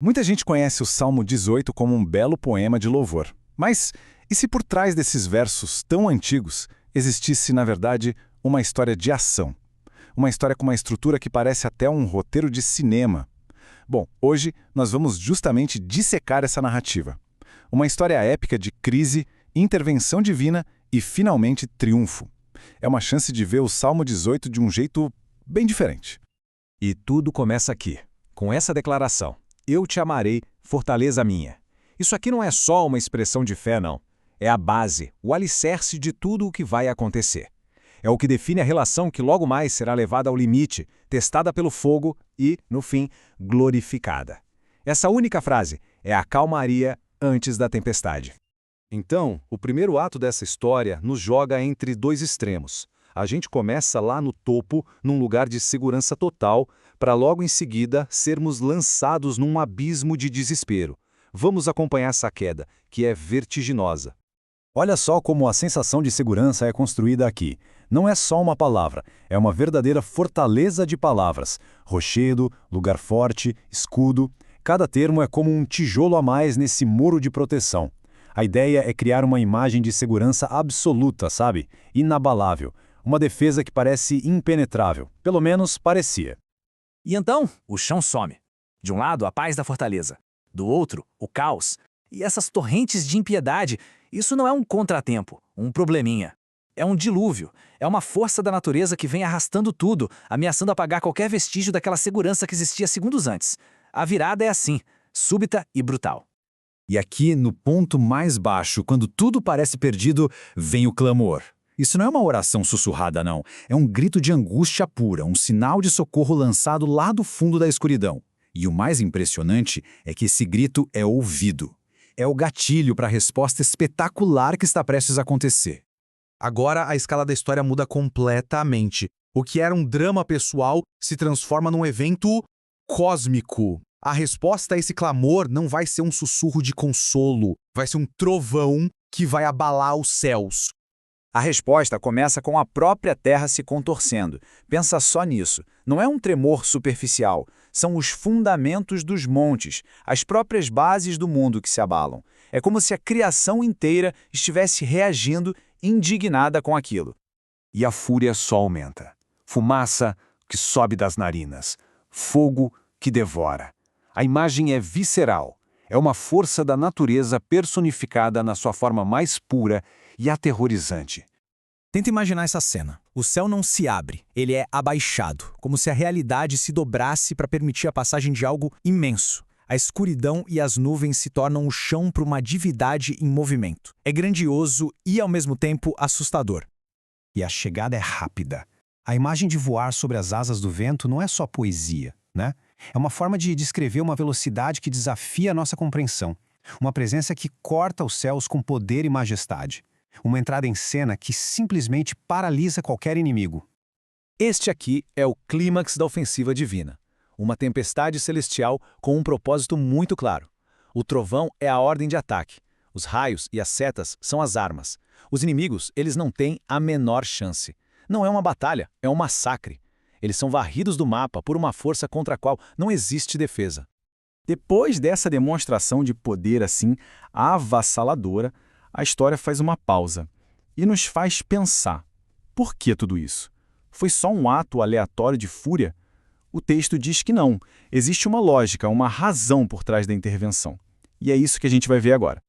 Muita gente conhece o Salmo 18 como um belo poema de louvor. Mas e se por trás desses versos tão antigos existisse, na verdade, uma história de ação? Uma história com uma estrutura que parece até um roteiro de cinema. Bom, hoje nós vamos justamente dissecar essa narrativa. Uma história épica de crise, intervenção divina e, finalmente, triunfo. É uma chance de ver o Salmo 18 de um jeito bem diferente. E tudo começa aqui, com essa declaração: Eu te amarei, fortaleza minha. Isso aqui não é só uma expressão de fé, não. É a base, o alicerce de tudo o que vai acontecer. É o que define a relação que logo mais será levada ao limite, testada pelo fogo e, no fim, glorificada. Essa única frase é a calmaria antes da tempestade. Então, o primeiro ato dessa história nos joga entre dois extremos. A gente começa lá no topo, num lugar de segurança total, para logo em seguida sermos lançados num abismo de desespero. Vamos acompanhar essa queda, que é vertiginosa. Olha só como a sensação de segurança é construída aqui. Não é só uma palavra, é uma verdadeira fortaleza de palavras. Rochedo, lugar forte, escudo. Cada termo é como um tijolo a mais nesse muro de proteção. A ideia é criar uma imagem de segurança absoluta, sabe? Inabalável. Uma defesa que parece impenetrável. Pelo menos parecia. E então, o chão some. De um lado, a paz da fortaleza. Do outro, o caos. E essas torrentes de impiedade, isso não é um contratempo, um probleminha. É um dilúvio. É uma força da natureza que vem arrastando tudo, ameaçando apagar qualquer vestígio daquela segurança que existia segundos antes. A virada é assim, súbita e brutal. E aqui, no ponto mais baixo, quando tudo parece perdido, vem o clamor. Isso não é uma oração sussurrada, não. É um grito de angústia pura, um sinal de socorro lançado lá do fundo da escuridão. E o mais impressionante é que esse grito é ouvido. É o gatilho para a resposta espetacular que está prestes a acontecer. Agora a escala da história muda completamente. O que era um drama pessoal se transforma num evento cósmico. A resposta a esse clamor não vai ser um sussurro de consolo, vai ser um trovão que vai abalar os céus. A resposta começa com a própria terra se contorcendo. Pensa só nisso. Não é um tremor superficial. São os fundamentos dos montes, as próprias bases do mundo que se abalam. É como se a criação inteira estivesse reagindo indignada com aquilo. E a fúria só aumenta. Fumaça que sobe das narinas. Fogo que devora. A imagem é visceral. É uma força da natureza personificada na sua forma mais pura e aterrorizante. Tenta imaginar essa cena. O céu não se abre, ele é abaixado, como se a realidade se dobrasse para permitir a passagem de algo imenso. A escuridão e as nuvens se tornam o chão para uma divindade em movimento. É grandioso e, ao mesmo tempo, assustador. E a chegada é rápida. A imagem de voar sobre as asas do vento não é só poesia, né? É uma forma de descrever uma velocidade que desafia a nossa compreensão. Uma presença que corta os céus com poder e majestade. Uma entrada em cena que simplesmente paralisa qualquer inimigo. Este aqui é o clímax da ofensiva divina. Uma tempestade celestial com um propósito muito claro. O trovão é a ordem de ataque. Os raios e as setas são as armas. Os inimigos, eles não têm a menor chance. Não é uma batalha, é um massacre. Eles são varridos do mapa por uma força contra a qual não existe defesa. Depois dessa demonstração de poder assim, avassaladora, a história faz uma pausa e nos faz pensar. Por que tudo isso? Foi só um ato aleatório de fúria? O texto diz que não. Existe uma lógica, uma razão por trás da intervenção. E é isso que a gente vai ver agora.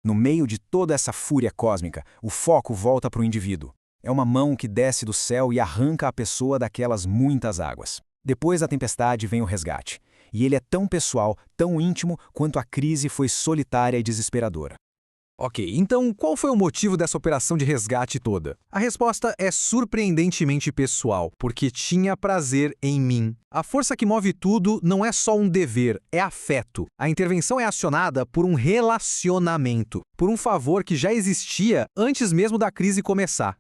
No meio de toda essa fúria cósmica, o foco volta para o indivíduo. É uma mão que desce do céu e arranca a pessoa daquelas muitas águas. Depois da tempestade vem o resgate. E ele é tão pessoal, tão íntimo, quanto a crise foi solitária e desesperadora. Ok, então qual foi o motivo dessa operação de resgate toda? A resposta é surpreendentemente pessoal, porque tinha prazer em mim. A força que move tudo não é só um dever, é afeto. A intervenção é acionada por um relacionamento, por um favor que já existia antes mesmo da crise começar.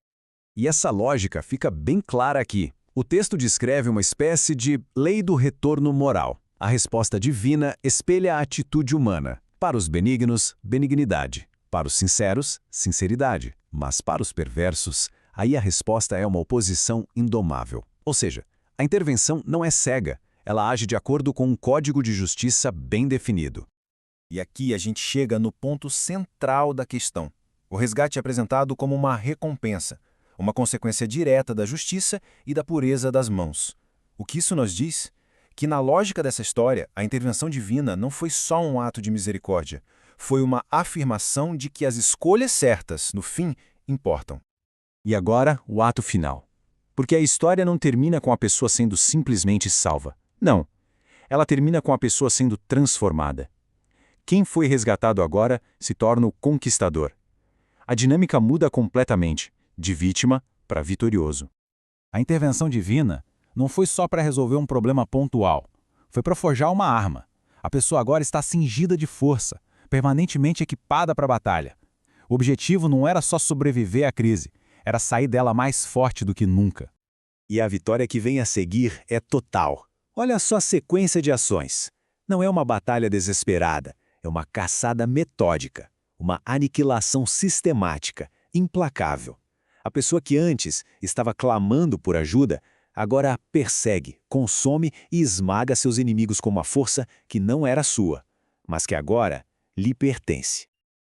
E essa lógica fica bem clara aqui. O texto descreve uma espécie de lei do retorno moral. A resposta divina espelha a atitude humana. Para os benignos, benignidade. Para os sinceros, sinceridade. Mas para os perversos, aí a resposta é uma oposição indomável. Ou seja, a intervenção não é cega, Ela age de acordo com um código de justiça bem definido. E aqui a gente chega no ponto central da questão. O resgate é apresentado como uma recompensa, uma consequência direta da justiça e da pureza das mãos. O que isso nos diz? Que na lógica dessa história, a intervenção divina não foi só um ato de misericórdia, foi uma afirmação de que as escolhas certas, no fim, importam. E agora, o ato final. Porque a história não termina com a pessoa sendo simplesmente salva. Não. Ela termina com a pessoa sendo transformada. Quem foi resgatado agora se torna o conquistador. A dinâmica muda completamente, de vítima para vitorioso. A intervenção divina não foi só para resolver um problema pontual, foi para forjar uma arma. A pessoa agora está cingida de força, permanentemente equipada para a batalha. O objetivo não era só sobreviver à crise, era sair dela mais forte do que nunca. E a vitória que vem a seguir é total. Olha só a sequência de ações. Não é uma batalha desesperada, é uma caçada metódica, uma aniquilação sistemática, implacável. A pessoa que antes estava clamando por ajuda, agora persegue, consome e esmaga seus inimigos com uma força que não era sua, mas que agora lhe pertence.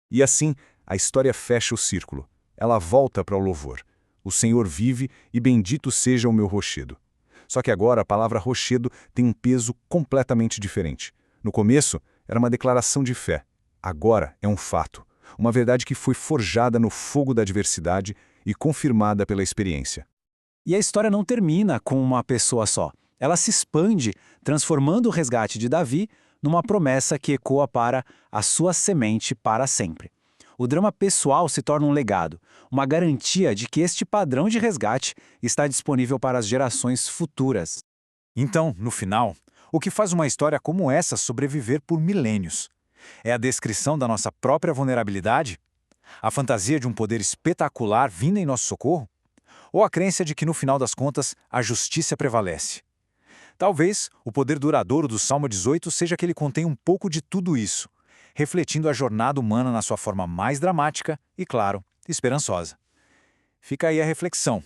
E assim, a história fecha o círculo. Ela volta para o louvor. O Senhor vive e bendito seja o meu rochedo. Só que agora a palavra rochedo tem um peso completamente diferente. No começo, era uma declaração de fé. Agora é um fato. Uma verdade que foi forjada no fogo da adversidade e confirmada pela experiência. E a história não termina com uma pessoa só. Ela se expande, transformando o resgate de Davi numa promessa que ecoa para a sua semente para sempre. O drama pessoal se torna um legado, uma garantia de que este padrão de resgate está disponível para as gerações futuras. Então, no final, o que faz uma história como essa sobreviver por milênios? É a descrição da nossa própria vulnerabilidade? A fantasia de um poder espetacular vindo em nosso socorro? Ou a crença de que, no final das contas, a justiça prevalece? Talvez o poder duradouro do Salmo 18 seja que ele contém um pouco de tudo isso, refletindo a jornada humana na sua forma mais dramática e, claro, esperançosa. Fica aí a reflexão.